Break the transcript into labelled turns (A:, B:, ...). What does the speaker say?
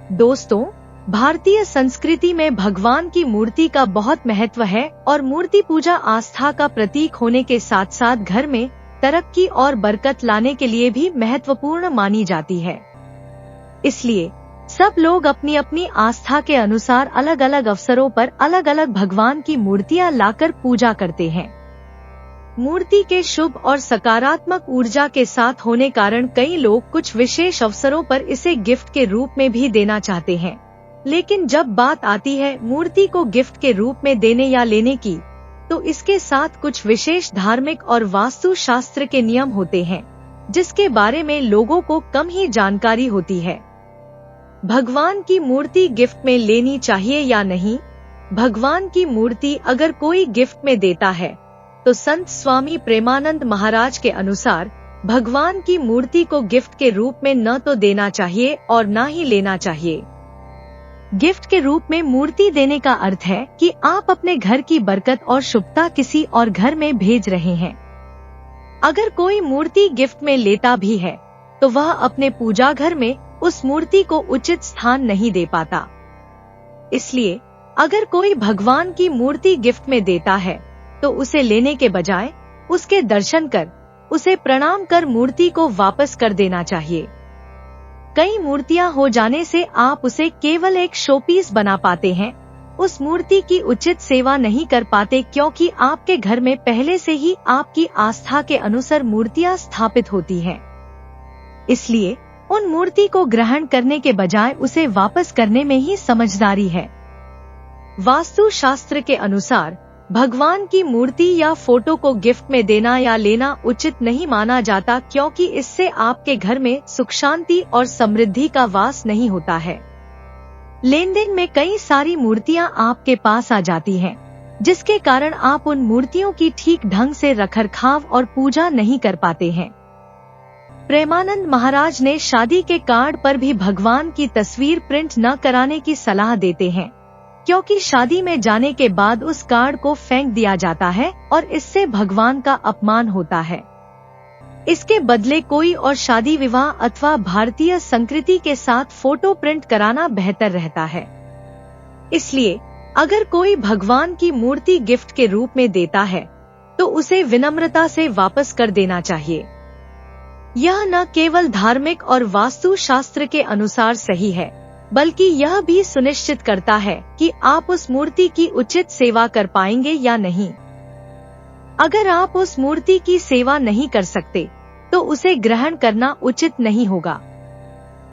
A: दोस्तों, भारतीय संस्कृति में भगवान की मूर्ति का बहुत महत्व है और मूर्ति पूजा आस्था का प्रतीक होने के साथ साथ घर में तरक्की और बरकत लाने के लिए भी महत्वपूर्ण मानी जाती है। इसलिए सब लोग अपनी अपनी आस्था के अनुसार अलग अलग अवसरों पर अलग अलग भगवान की मूर्तियां लाकर पूजा करते हैं। मूर्ति के शुभ और सकारात्मक ऊर्जा के साथ होने कारण कई लोग कुछ विशेष अवसरों पर इसे गिफ्ट के रूप में भी देना चाहते हैं। लेकिन जब बात आती है मूर्ति को गिफ्ट के रूप में देने या लेने की, तो इसके साथ कुछ विशेष धार्मिक और वास्तु शास्त्र के नियम होते हैं, जिसके बारे में लोगों को कम ही जानकारी होती है। भगवान की मूर्ति गिफ्ट में लेनी चाहिए या नहीं? भगवान की मूर्ति अगर कोई गिफ्ट में देता है तो संत स्वामी प्रेमानंद महाराज के अनुसार भगवान की मूर्ति को गिफ्ट के रूप में न तो देना चाहिए और न ही लेना चाहिए। गिफ्ट के रूप में मूर्ति देने का अर्थ है कि आप अपने घर की बरकत और शुभता किसी और घर में भेज रहे हैं। अगर कोई मूर्ति गिफ्ट में लेता भी है तो वह अपने पूजा घर में उस मूर्ति को उचित स्थान नहीं दे पाता। इसलिए अगर कोई भगवान की मूर्ति गिफ्ट में देता है तो उसे लेने के बजाय उसके दर्शन कर, उसे प्रणाम कर मूर्ति को वापस कर देना चाहिए। कई मूर्तियां हो जाने से आप उसे केवल एक शोपीस बना पाते हैं, उस मूर्ति की उचित सेवा नहीं कर पाते, क्योंकि आपके घर में पहले से ही आपकी आस्था के अनुसार मूर्तियां स्थापित होती हैं। इसलिए उन मूर्ति को ग्रहण करने के बजाय उसे वापस करने में ही समझदारी है। वास्तु शास्त्र के अनुसार भगवान की मूर्ति या फोटो को गिफ्ट में देना या लेना उचित नहीं माना जाता, क्योंकि इससे आपके घर में सुख शांति और समृद्धि का वास नहीं होता है। लेन देन में कई सारी मूर्तियां आपके पास आ जाती हैं, जिसके कारण आप उन मूर्तियों की ठीक ढंग से रखरखाव और पूजा नहीं कर पाते हैं। प्रेमानंद महाराज ने शादी के कार्ड पर भी भगवान की तस्वीर प्रिंट न कराने की सलाह देते हैं, क्योंकि शादी में जाने के बाद उस कार्ड को फेंक दिया जाता है और इससे भगवान का अपमान होता है। इसके बदले कोई और शादी विवाह अथवा भारतीय संस्कृति के साथ फोटो प्रिंट कराना बेहतर रहता है। इसलिए अगर कोई भगवान की मूर्ति गिफ्ट के रूप में देता है तो उसे विनम्रता से वापस कर देना चाहिए। यह न केवल धार्मिक और वास्तु शास्त्र के अनुसार सही है, बल्कि यह भी सुनिश्चित करता है कि आप उस मूर्ति की उचित सेवा कर पाएंगे या नहीं। अगर आप उस मूर्ति की सेवा नहीं कर सकते तो उसे ग्रहण करना उचित नहीं होगा।